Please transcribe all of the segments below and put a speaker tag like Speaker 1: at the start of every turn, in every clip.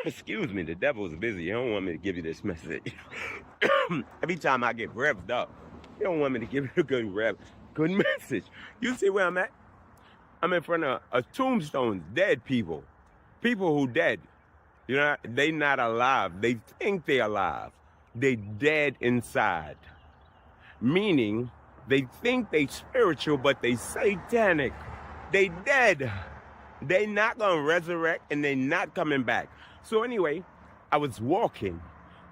Speaker 1: Excuse me, the devil's busy. He don't want me to give you this message. Every time I get revved up, he don't want me to give you a good message. You see where I'm at? I'm in front of a tombstone, dead people. People who dead. You know, they not alive. They think they're alive. They dead inside. Meaning, they think they spiritual, but they satanic. They dead. They not gonna resurrect, and they not coming back. So anyway, I was walking.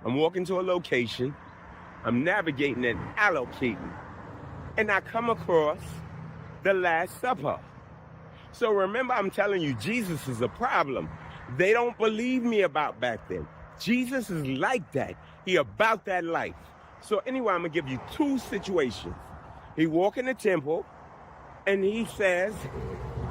Speaker 1: I'm walking to a location. I'm navigating and allocating. And I come across the Last Supper. So remember, I'm telling you, Jesus is a problem. They don't believe me about back then. Jesus is like that. He about that life. So anyway, I'm going to give you two situations. He walk in the temple, and he says,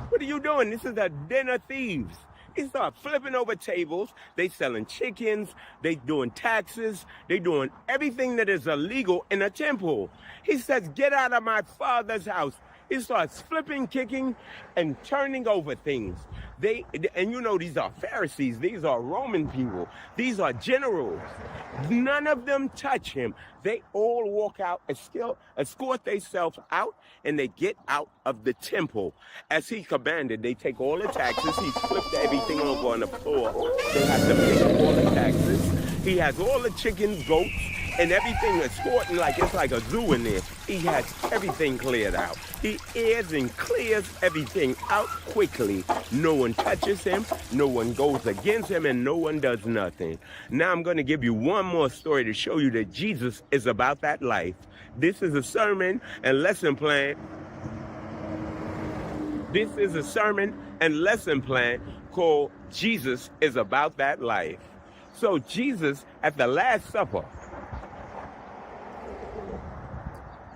Speaker 1: what are you doing? This is a den of thieves. He start flipping over tables. They selling chickens. They doing taxes. They doing everything that is illegal in a temple. He says, get out of my Father's house. He starts flipping, kicking, and turning over things. And you know, these are Pharisees. These are Roman people. These are generals. None of them touch him. They all walk out, escort themselves out, and they get out of the temple. As he commanded, they take all the taxes. He flipped everything over on the floor. They have to pay all the taxes. He has all the chickens, goats, and everything escorting like it's like a zoo in there. He has everything cleared out. He airs and clears everything out quickly. No one touches him, no one goes against him, and no one does nothing. Now I'm going to give you one more story to show you that Jesus is about that life. This is a sermon and lesson plan. This is a sermon and lesson plan called Jesus is about that life. So Jesus at the Last Supper,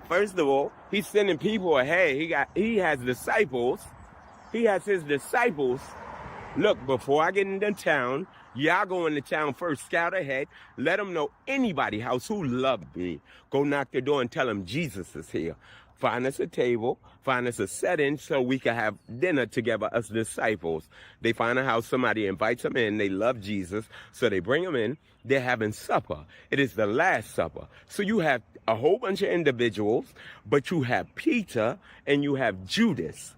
Speaker 1: first of all, he's sending people ahead. He has disciples. He has his disciples. Look, before I get into town, y'all go into town first, scout ahead. Let them know anybody house who loved me. Go knock the door and tell them Jesus is here. Find us a table, find us a setting so we can have dinner together as disciples. They find a house, somebody invites them in, they love Jesus, so they bring them in, they're having supper. It is the Last Supper. So you have a whole bunch of individuals, but you have Peter and you have Judas.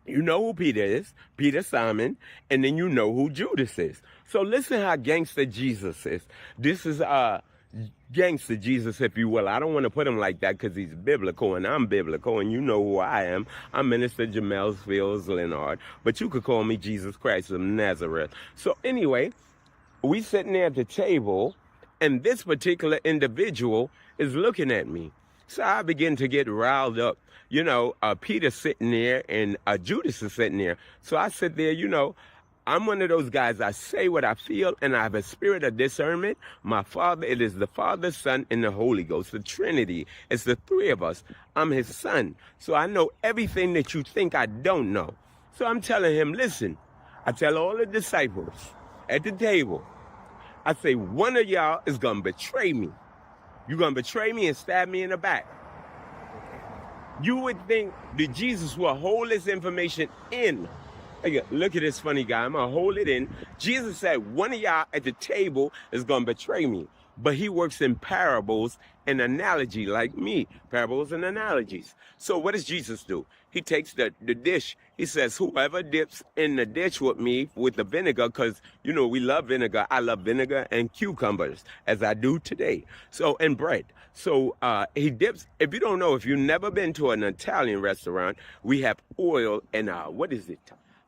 Speaker 1: You know who Peter is, Peter, Simon, and then you know who Judas is. So listen how gangster Jesus is. This is gangster Jesus, if you will. I don't want to put him like that because he's biblical and I'm biblical and you know who I am. I'm Minister Jamel Fields Leonard, but you could call me Jesus Christ of Nazareth. So anyway, we sitting there at the table and this particular individual is looking at me. So I begin to get riled up. You know, Peter's sitting there and Judas is sitting there. So I sit there, you know, I'm one of those guys, I say what I feel, and I have a spirit of discernment. My Father, it is the Father, Son, and the Holy Ghost, the Trinity. It's the three of us. I'm his son. So I know everything that you think I don't know. So I'm telling him, listen, I tell all the disciples at the table, I say, one of y'all is going to betray me. You're going to betray me and stab me in the back. You would think that Jesus will hold this information in. Hey, look at this funny guy. I'm going to hold it in. Jesus said one of y'all at the table is going to betray me. But he works in parables and analogy like me. Parables and analogies. So what does Jesus do? He takes the dish. He says, whoever dips in the dish with me with the vinegar, because, you know, we love vinegar. I love vinegar and cucumbers, as I do today. So, and bread. So he dips. If you don't know, if you've never been to an Italian restaurant, we have oil and what is it?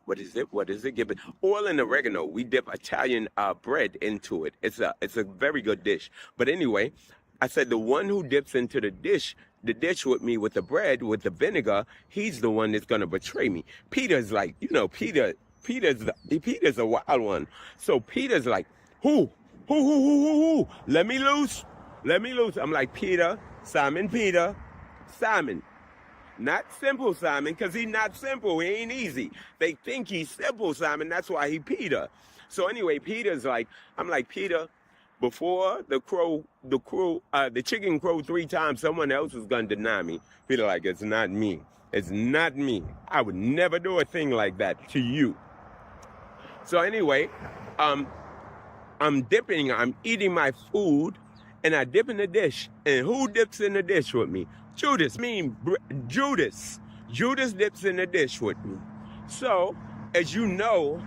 Speaker 1: What is it? Give it oil and oregano. We dip Italian bread into it. It's a very good dish. But anyway, I said the one who dips into the dish with me with the bread, with the vinegar, he's the one that's going to betray me. Peter's like, you know, Peter's a wild one. So Peter's like, who? Let me loose. I'm like, Peter, Simon. Not simple Simon, because he's not simple. He ain't easy. They think he's simple Simon. That's why he Peter. So anyway, Peter's like, I'm like, Peter, before the chicken crowed 3 times, someone else is going to deny me. Peter like, it's not me. It's not me. I would never do a thing like that to you. So anyway, I'm eating my food, and I dip in the dish. And who dips in the dish with me? Judas. Judas dips in the dish with me. So, as you know,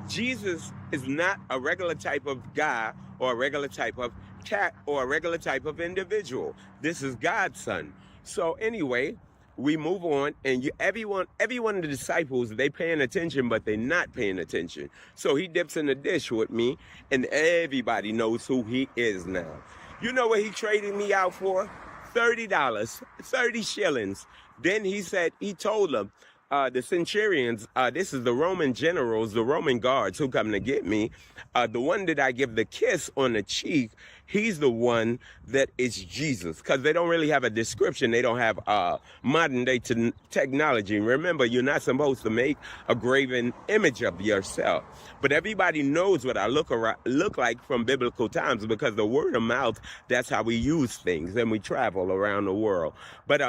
Speaker 1: Jesus is not a regular type of guy or a regular type of cat or a regular type of individual. This is God's son. So anyway, we move on, and every one of the disciples, they paying attention, but they're not paying attention. So he dips in the dish with me, and everybody knows who he is now. You know what he traded me out for? $30, 30 shillings. Then he told them, the centurions, this is the Roman generals, the Roman guards who come to get me. The one that I give the kiss on the cheek, he's the one that is Jesus. Because they don't really have a description. They don't have modern day technology. Remember, you're not supposed to make a graven image of yourself. But everybody knows what I look like from biblical times, because the word of mouth, that's how we use things. And we travel around the world. But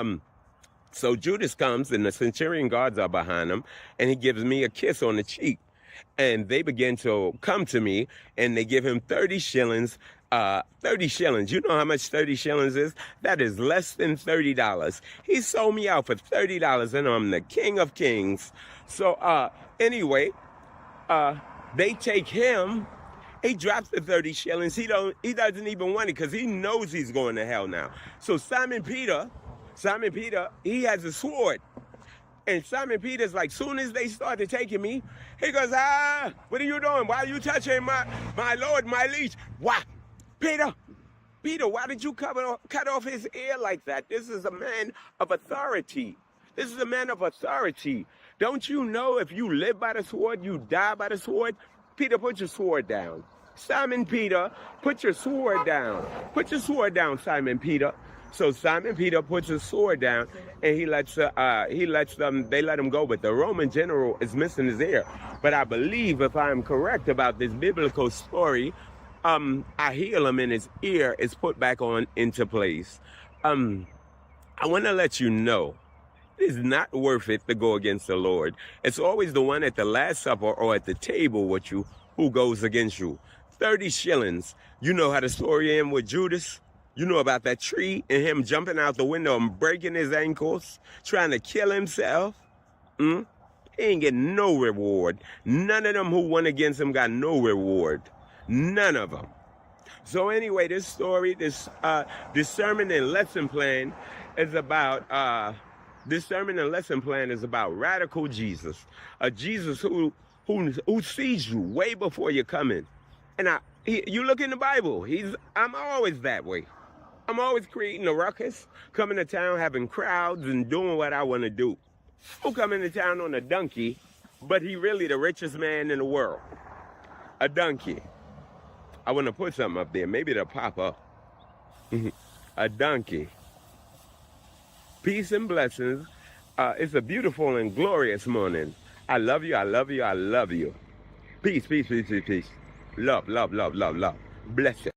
Speaker 1: so Judas comes, and the centurion guards are behind him, and he gives me a kiss on the cheek. And they begin to come to me, and they give him 30 shillings. 30 shillings. You know how much 30 shillings is? That is less than $30. He sold me out for $30, and I'm the king of kings. So anyway, they take him. He drops the 30 shillings. He doesn't even want it, because he knows he's going to hell now. So Simon Peter, he has a sword. And Simon Peter's like, soon as they started taking me, he goes, what are you doing? Why are you touching my Lord, my liege? Why? Peter, why did you cut off his ear like that? This is a man of authority. Don't you know if you live by the sword, you die by the sword? Peter, put your sword down. Simon Peter, put your sword down. Put your sword down, Simon Peter. So Simon Peter puts his sword down, and they let him go. But the Roman general is missing his ear. But I believe, if I'm correct about this biblical story, I heal him, and his ear is put back on into place. I want to let you know, it is not worth it to go against the Lord. It's always the one at the Last Supper or at the table with you who goes against you. 30 shillings. You know how the story ends with Judas? You know about that tree and him jumping out the window and breaking his ankles, trying to kill himself? He ain't getting no reward. None of them who went against him got no reward. None of them. So anyway, this story, this sermon and lesson plan is about radical Jesus. A Jesus who sees you way before you come in. And you look in the Bible, I'm always that way. I'm always creating a ruckus, coming to town, having crowds, and doing what I want to do. Who come into town on a donkey, but he really the richest man in the world. A donkey. I want to put something up there. Maybe it'll pop up. A donkey. Peace and blessings. It's a beautiful and glorious morning. I love you. I love you. I love you. Peace, peace, peace, peace, peace. Love, love, love, love, love. Blessings.